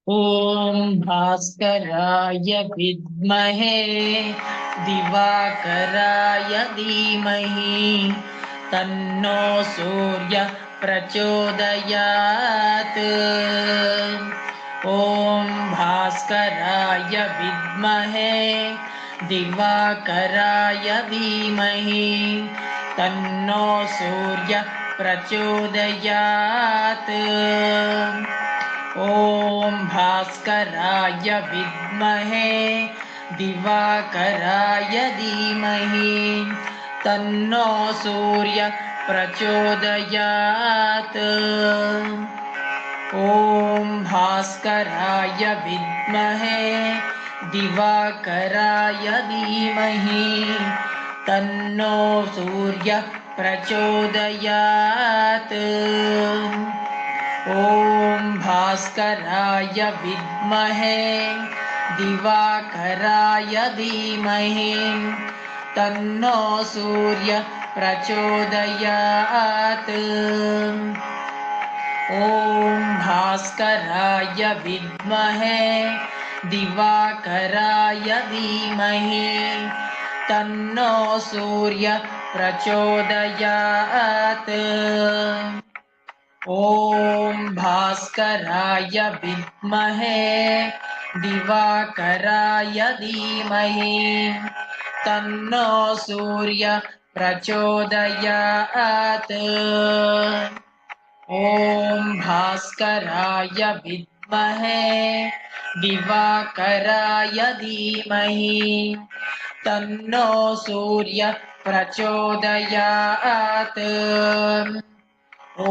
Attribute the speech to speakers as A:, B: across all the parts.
A: ॐ भास्कराय विद्महे दिवाकराय धीमहि तन्नो सूर्यः प्रचोदयात्। ॐ भास्कराय विद्महे दिवाकराय धीमहि तन्नो सूर्यः प्रचोदयात्। ॐ भास्कराय विद्महे दिवाकराय धीमहि तन्नो सूर्यः प्रचोदयात्। ॐ भास्कराय विद्महे दिवाकराय धीमहि तन्नो सूर्यः प्रचोदयात्। ॐ भास्कराय विद्महे दिवाकराय धीमहि तन्नो सूर्यः प्रचोदयात्। ॐ भास्कराय विद्महे दिवाकराय धीमहि तन्नो सूर्यः प्रचोदयात्। ॐ भास्कराय विद्महे दिवाकराय धीमहि तन्नो सूर्यः प्रचोदयात्। ॐ भास्कराय विद्महे दिवाकराय धीमहि तन्नो सूर्यः प्रचोदयात्। ॐ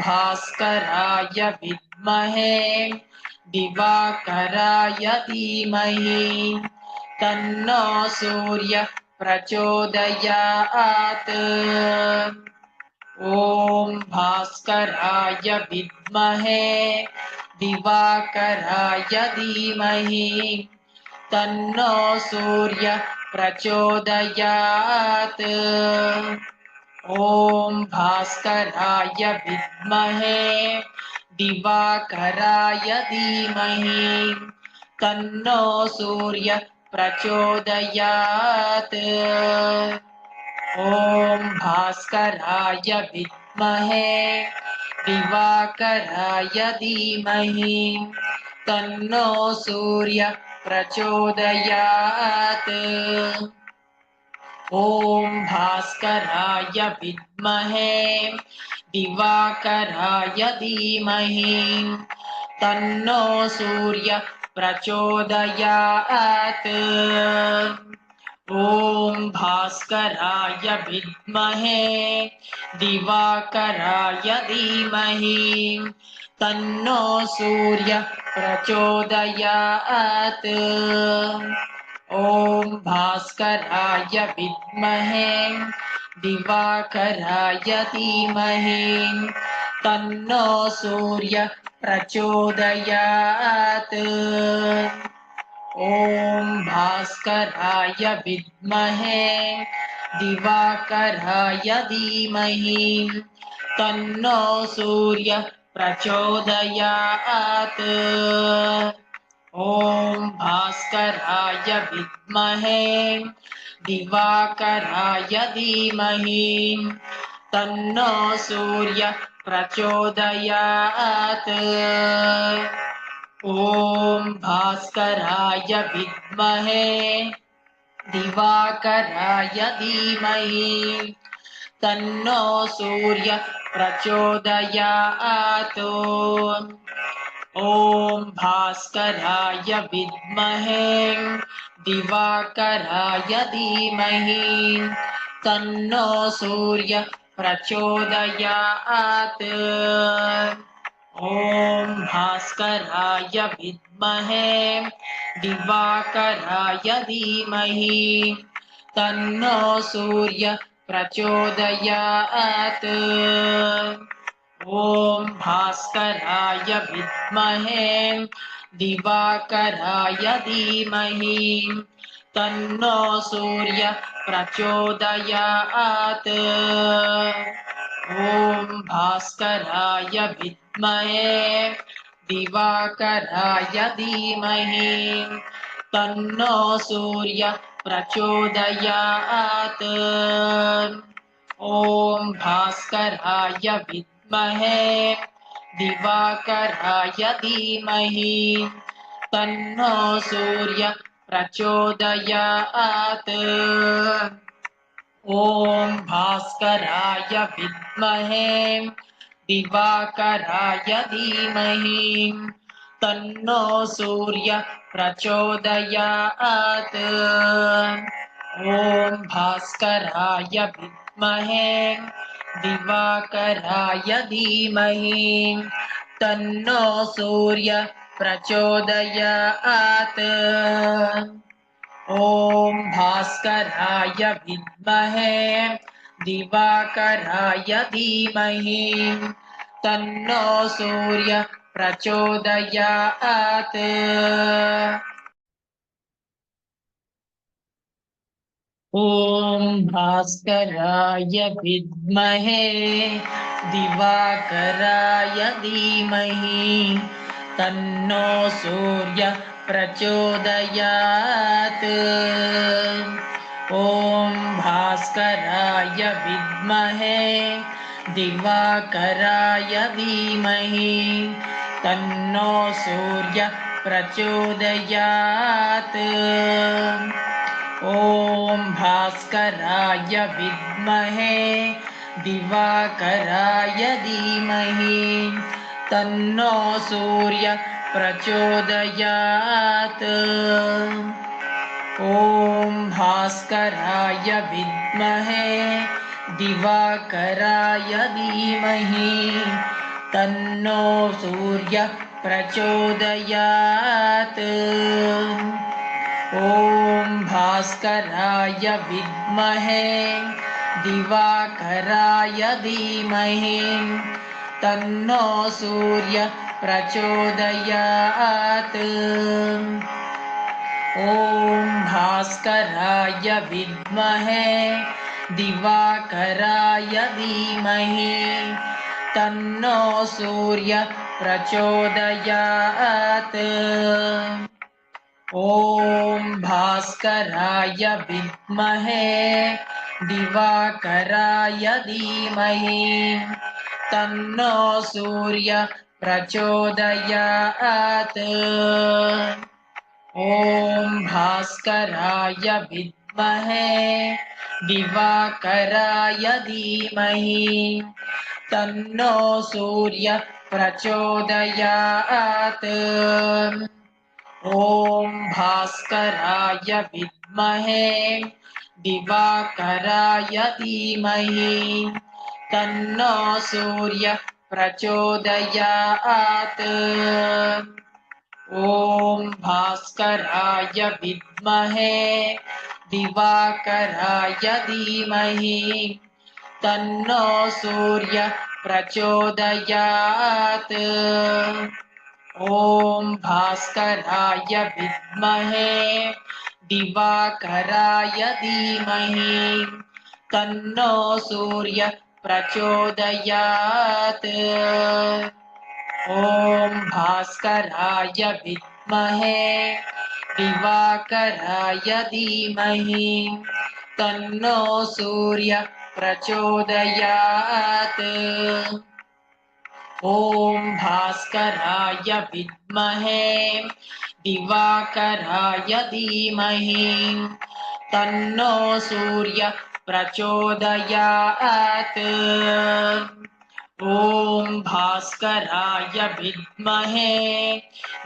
A: भास्कराय विद्महे दिवाकराय धीमहि तन्नो सूर्यः प्रचोदयात्। ॐ भास्कराय विद्महे दिवाकराय धीमहि तन्नो सूर्यः प्रचोदयात्। ॐ भास्कराय विद्महे दिवाकराय धीमहि तन्नो सूर्यः प्रचोदयात्। ॐ भास्कराय विद्महे दिवाकराय धीमहि तन्नो सूर्यः प्रचोदयात्। ॐ भास्कराय विद्महे दिवाकराय धीमहि तन्नो सूर्यः प्रचोदयात्। ॐ भास्कराय विद्महे दिवाकराय धीमहि तन्नो सूर्यः प्रचोदयात्। ॐ भास्कराय विद्महे दिवाकराय धीमहि तन्नो सूर्यः प्रचोदयात्। ॐ भास्कराय विद्महे दिवाकराय धीमहि तन्नो सूर्यः प्रचोदयात्। ॐ भास्कराय विद्महे दिवाकराय धीमहि तन्नो सूर्यः प्रचोदयात्। ॐ भास्कराय विद्महे दिवाकराय धीमहि तन्नो सूर्यः प्रचोदयात्। ॐ भास्कराय विद्महे दिवाकराय धीमहि तन्नो सूर्यः प्रचोदयात्। ॐ भास्कराय विद्महे दिवाकराय धीमहि तन्नो सूर्यः प्रचोदयात्। ॐ भास्कराय विद्महे दिवाकराय धीमहि तन्नो सूर्यः प्रचोदयात्। ॐ भास्कराय विद्महे दिवाकराय धीमहि तन्नो सूर्यः प्रचोदयात् ॐ भास्कराय विद्महे दिवाकराय धीमहि तन्नो सूर्यः प्रचोदयात् ॐ भास्कराय विद्महे दिवाकराय धीमहि तन्नो सूर्यः प्रचोदयात् ॐ भास्कराय विद्महे दिवाकराय धीमहि तन्नो सूर्यः प्रचोदयात् ॐ भास्कराय विद्महे दिवाकराय धीमहि तन्नो सूर्यः प्रचोदयात् ॐ भास्कराय विद्महे दिवाकराय धीमहि तन्नो सूर्यः प्रचोदयात् ॐ भास्कराय विद्महे दिवाकराय धीमहि तन्नो सूर्यः प्रचोदयात् ॐ भास्कराय विद्महे दिवाकराय धीमहि तन्नो सूर्यः प्रचोदयात् ॐ भास्कराय विद्महे दिवाकराय धीमहि तन्नो सूर्यः प्रचोदयात् ॐ भास्कराय विद्महे दिवाकराय धीमहि तन्नो सूर्यः प्रचोदयात् ॐ भास्कराय विद्महे दिवाकराय धीमहि तन्नो सूर्यः प्रचोदयात् ॐ भास्कराय विद्महे दिवाकराय धीमहि तन्नो सूर्यः प्रचोदयात् ॐ भास्कराय विद्महे दिवाकराय धीमहि तन्नो सूर्यः प्रचोदयात् ॐ भास्कराय विद्महे दिवाकराय धीमहि तन्नो सूर्यः प्रचोदयात् ॐ भास्कराय विद्महे दिवाकराय धीमहि तन्नो सूर्यः प्रचोदयात् ॐ भास्कराय विद्महे दिवाकराय धीमहि तन्नो सूर्यः प्रचोदयात् ॐ भास्कराय विद्महे दिवाकराय धीमहि तन्नो सूर्यः प्रचोदयात् ॐ भास्कराय विद्महे दिवाकराय धीमहि तन्नो सूर्यः प्रचोदयात् ॐ भास्कराय विद्महे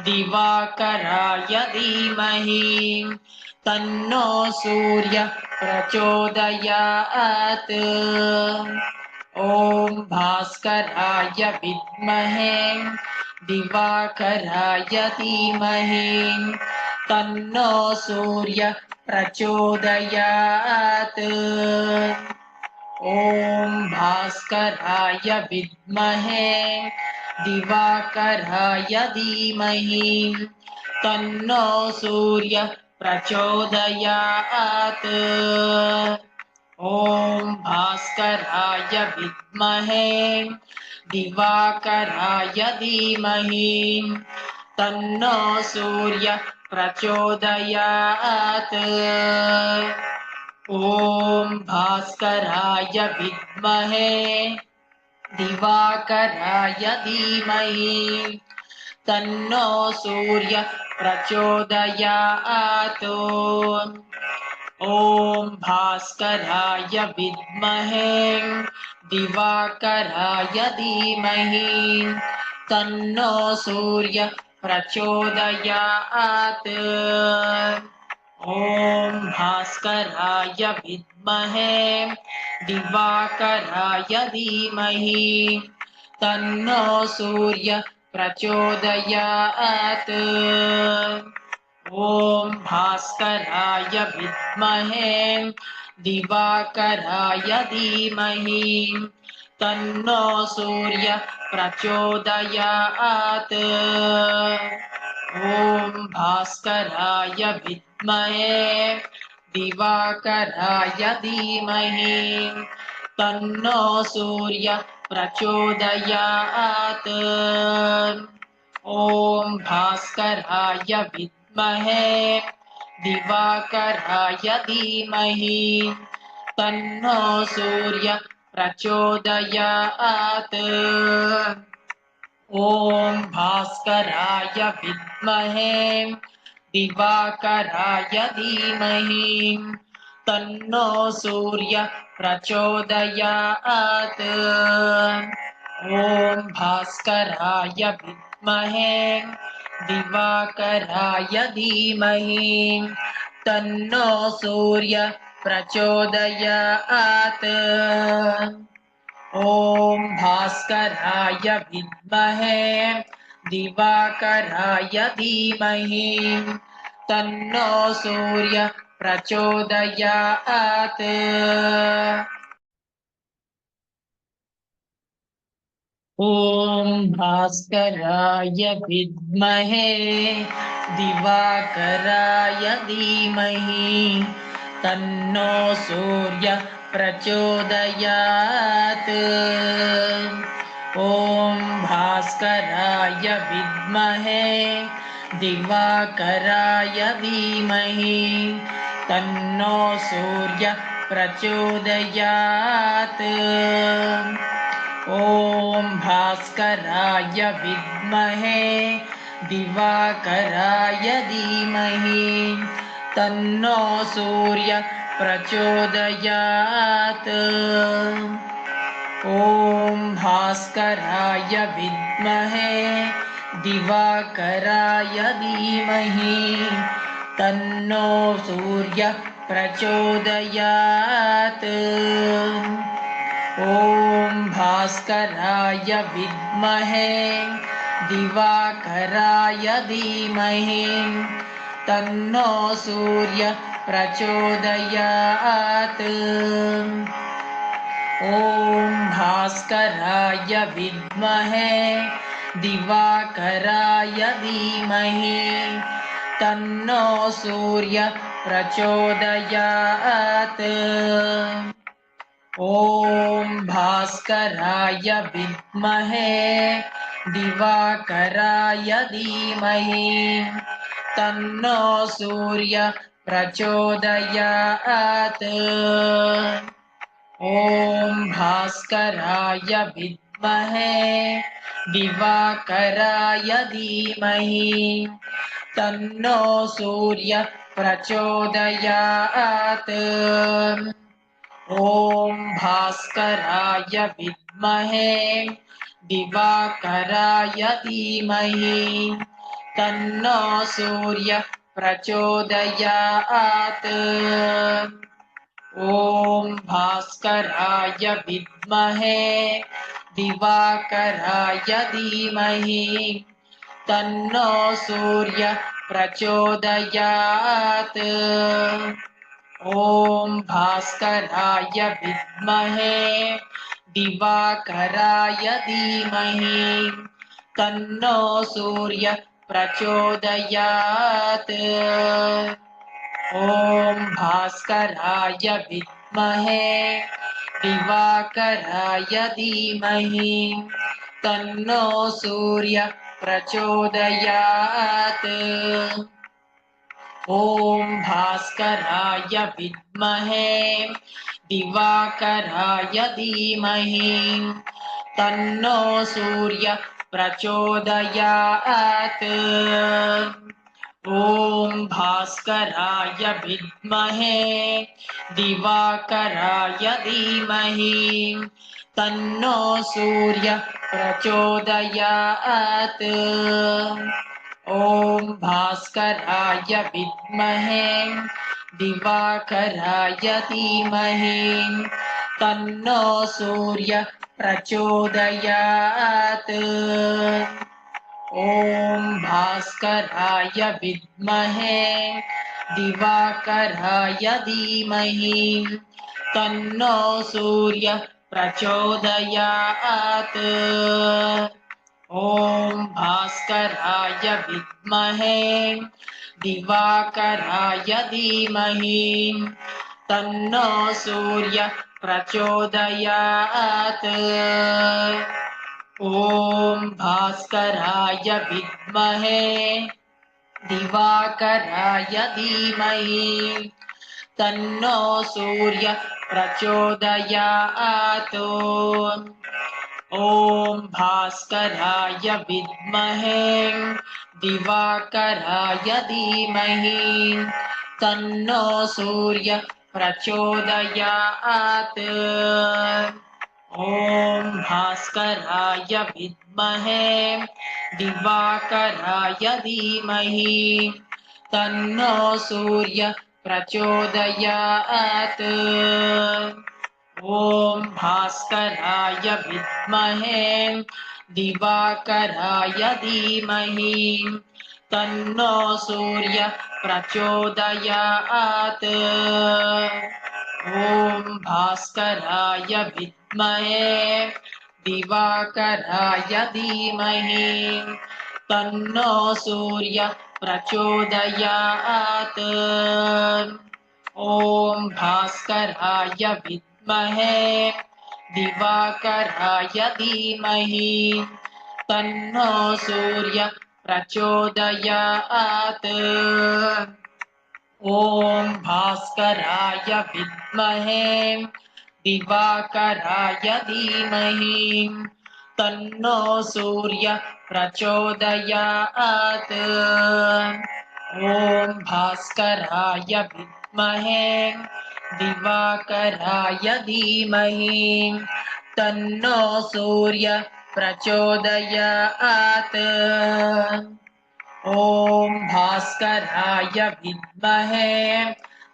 A: दिवाकराय धीमहि तन्नो सूर्यः प्रचोदयात् ॐ भास्कराय विद्महे दिवाकराय धीमहि तन्नो सूर्यः प्रचोदयात् ॐ भास्कराय विद्महे दिवाकराय धीमहि तन्नो सूर्यः प्रचोदयात् ॐ भास्कराय विद्महे दिवाकराय धीमहि तन्नो सूर्यः प्रचोदयात्। ॐ भास्कराय विद्महे दिवाकराय धीमहि तन्नो सूर्यः प्रचोदयात्। ॐ भास्कराय विद्महे दिवाकराय धीमहि तन्नो सूर्यः प्रचोदयात्। ॐ भास्कराय विद्महे दिवाकराय धीमहि तन्नो सूर्यः प्रचोदयात्। ॐ भास्कराय विद्महे दिवाकराय धीमहि तन्नो सूर्यः प्रचोदयात्। ॐ भास्कराय विद्महे दिवाकराय धीमहि तन्नो सूर्यः प्रचोदयात्। ॐ भास्कराय विद्महे दिवाकराय धीमहि तन्नो सूर्यः प्रचोदयात्। ॐ भास्कराय विद्महे दिवाकराय धीमहि तन्नो सूर्यः प्रचोदयात्। ॐ भास्कराय विद्महे दिवाकराय धीमहि तन्नो सूर्यः प्रचोदयात्। ॐ भास्कराय विद्महे दिवाकराय धीमहि तन्नो सूर्यः प्रचोदयात्। ॐ भास्कराय विद्महे दिवाकराय धीमहि तन्नो सूर्यः प्रचोदयात्। ॐ भास्कराय विद्महे दिवाकराय धीमहि तन्नो सूर्यः प्रचोदयात्। ॐ भास्कराय विद्महे दिवाकराय धीमहि तन्नो सूर्यः प्रचोदयात्। ॐ भास्कराय विद्महे दिवाकराय धीमहि तन्नो सूर्यः प्रचोदयात्। ॐ भास्कराय विद्महे दिवाकराय धीमहि तन्नो सूर्यः प्रचोदयात्। ॐ भास्कराय विद्महे दिवाकराय धीमहि तन्नो सूर्यः प्रचोदयात्। ॐ भास्कराय विद्महे दिवाकराय धीमहि तन्नो सूर्यः प्रचोदयात्। ॐ भास्कराय विद्महे दिवाकराय धीमहि तन्नो सूर्यः प्रचोदयात्। ॐ भास्कराय विद्महे दिवाकराय धीमहि तन्नो सूर्यः प्रचोदयात्। ॐ भास्कराय विद्महे दिवाकराय धीमहि तन्नो सूर्यः प्रचोदयात्। ॐ भास्कराय विद्महे दिवाकराय धीमहि तन्नो सूर्यः प्रचोदयात्। ॐ भास्कराय विद्महे विद्महे दिवाकराय धीमहि तन्नो सूर्य प्रचोदयात् ॐ भास्कराय विद्महे दिवाकराय धीमहि तन्नो सूर्य प्रचोदयात् ॐ भास्कराय विद्महे दिवाकराय धीमहि तन्नो सूर्य प्रचोदयात् ॐ भास्कराय विद्महे दिवाकराय धीमहि तन्नो सूर्य प्रचोदयात् ॐ भास्कराय विद्महे दिवाकराय धीमहि तन्नो सूर्य प्रचोदयात् ॐ भास्कराय विद्महे दिवाकराय धीमहि तन्नो सूर्य प्रचोदयात् ॐ भास्कराय विद्महे दिवाकराय धीमहि तन्नो सूर्य प्रचोदयात् ॐ भास्कराय विद्महे दिवाकराय धीमहि तन्नो सूर्य प्रचोदयात् ॐ भास्कराय विद्महे दिवाकराय धीमहि तन्नो सूर्य प्रचोदयात् ॐ भास्कराय विद्महे दिवाकराय धीमहि तन्नो सूर्य प्रचोदयात् ॐ भास्कराय विद्महे दिवाकराय धीमहि तन्नो सूर्य प्रचोदयात् ॐ भास्कराय विद्महे दिवाकराय धीमहि तन्नो सूर्य प्रचोदयात् ॐ भास्कराय विद्महे दिवाकराय धीमहि तन्नो सूर्य प्रचोदयात् ॐ भास्कराय विद्महे दिवाकराय धीमहि तन्नो सूर्य प्रचोदयात् ॐ भास्कराय विद्महे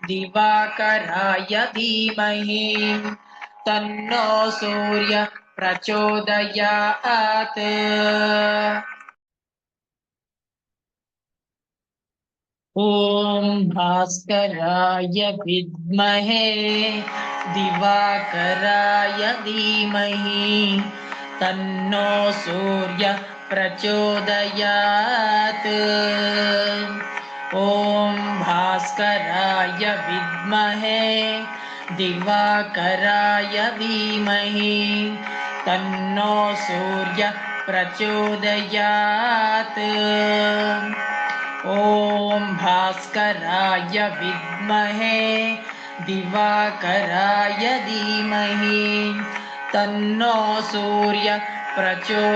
A: दिवाकराय धीमहि तन्नो सूर्य प्रचोदयात् ॐ भास्कराय विद्महे दिवाकराय धीमहि तन्नो सूर्य प्रचोदयात् ॐ भास्कराय विद्महे दिवाकराय धीमहि तन्नो सूर्य प्रचोदयात् ॐ भास्कराय विद्महे दिवाकराय धीमहि तन्नो सूर्य प्रचोदयात्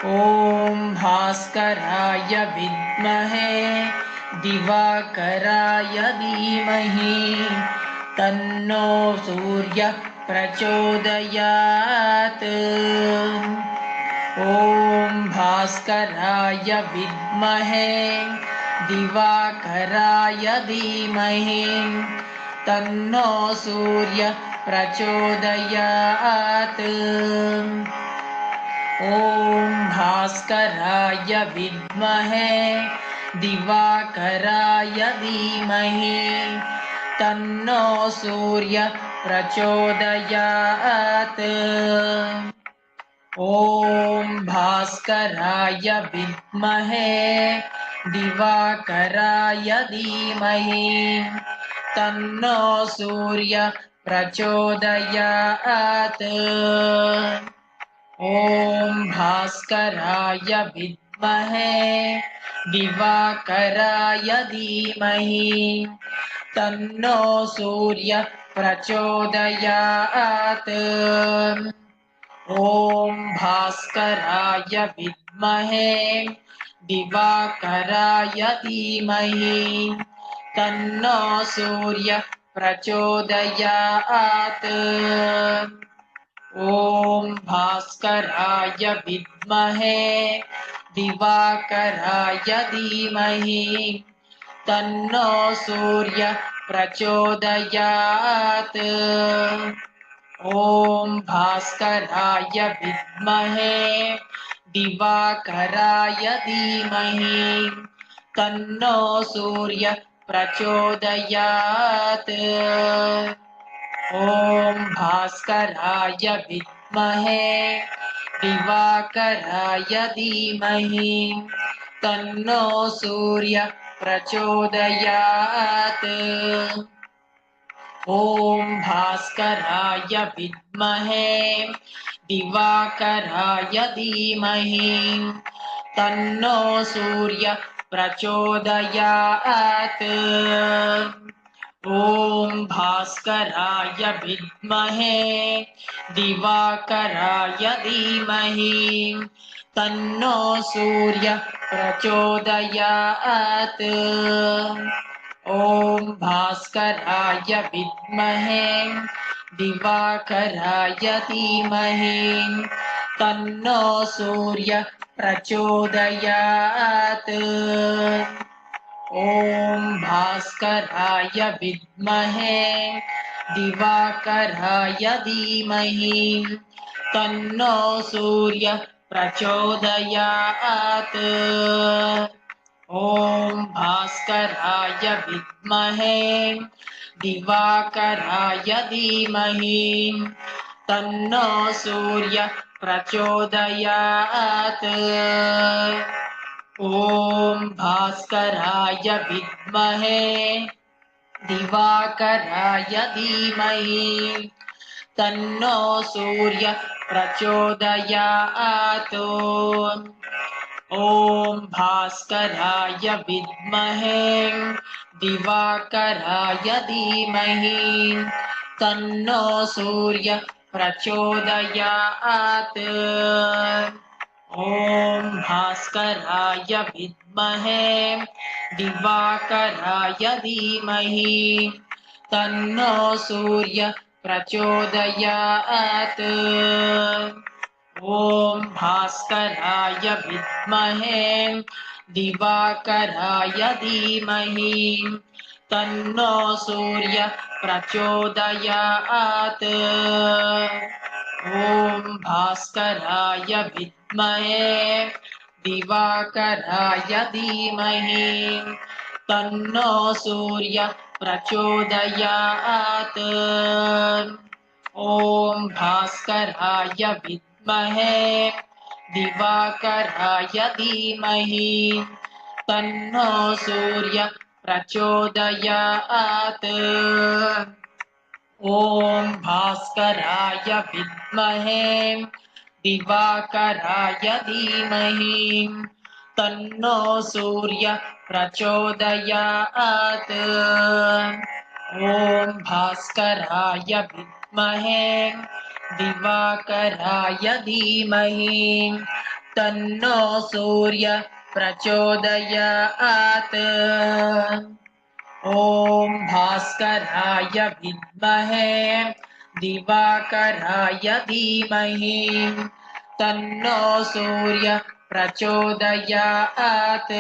A: ॐ भास्कराय विद्महे दिवाकराय धीमहि तन्नो सूर्य प्रचोदयात् ॐ भास्कराय विद्महे दिवाकराय धीमहि तन्नो सूर्य प्रचोदयात् ॐ भास्कराय विद्महे दिवाकराय धीमहि तन्नो सूर्य प्रचोदयात् ॐ भास्कराय विद्महे दिवाकराय धीमहि तन्नो सूर्य प्रचोदयात्। ॐ भास्कराय विद्महे दिवाकराय धीमहि तन्नो सूर्य प्रचोदयात्। ॐ भास्कराय विद्महे दिवाकराय धीमहि तन्नो सूर्य प्रचोदयात्। ॐ भास्कराय विद्महे दिवाकराय धीमहि तन्नो सूर्य प्रचोदयात्। ॐ भास्कराय विद्महे दिवाकराय धीमहि तन्नो सूर्य प्रचोदयात्। ॐ भास्कराय विद्महे दिवाकराय धीमहि तन्नो सूर्य प्रचोदयात्। ॐ भास्कराय विद्महे दिवाकराय धीमहि तन्नो सूर्य प्रचोदयात्। ॐ भास्कराय विद्महे दिवाकराय धीमहि तन्नो सूर्य प्रचोदयात्। ॐ भास्कराय विद्महे दिवाकराय धीमहि तन्नो सूर्य प्रचोदयात्। ॐ भास्कराय विद्महे दिवाकराय धीमहि तन्नो सूर्य प्रचोदयात्। ॐ भास्कराय विद्महे दिवाकराय धीमहि तन्नो सूर्य प्रचोदयात्। ॐ भास्कराय विद्महे दिवाकराय धीमहि तन्नो सूर्य प्रचोदयात्। ॐ भास्कराय विद्महे दिवाकराय धीमहि तन्नो सूर्य प्रचोदयात्। ॐ भास्कराय विद्महे दिवाकराय धीमहि तन्नो सूर्य प्रचोदयात्। ॐ भास्कराय विद्महे दिवाकराय धीमहि तन्नो सूर्य प्रचोदयात्। ॐ भास्कराय विद्महे दिवाकराय धीमहि तन्नो सूर्य प्रचोदयात्। ॐ भास्कराय विद्महे दिवाकराय धीमहि तन्नो सूर्य प्रचोदयात्। ॐ भास्कराय विद्महे दिवाकराय धीमहि तन्नो सूर्य प्रचोदयात्। ॐ भास्कराय विद्महे दिवाकराय धीमहि तन्नो सूर्य प्रचोदयात्। ॐ भास्कराय विद्महे दिवाकराय धीमहि तन्नो सूर्य प्रचोदयात्।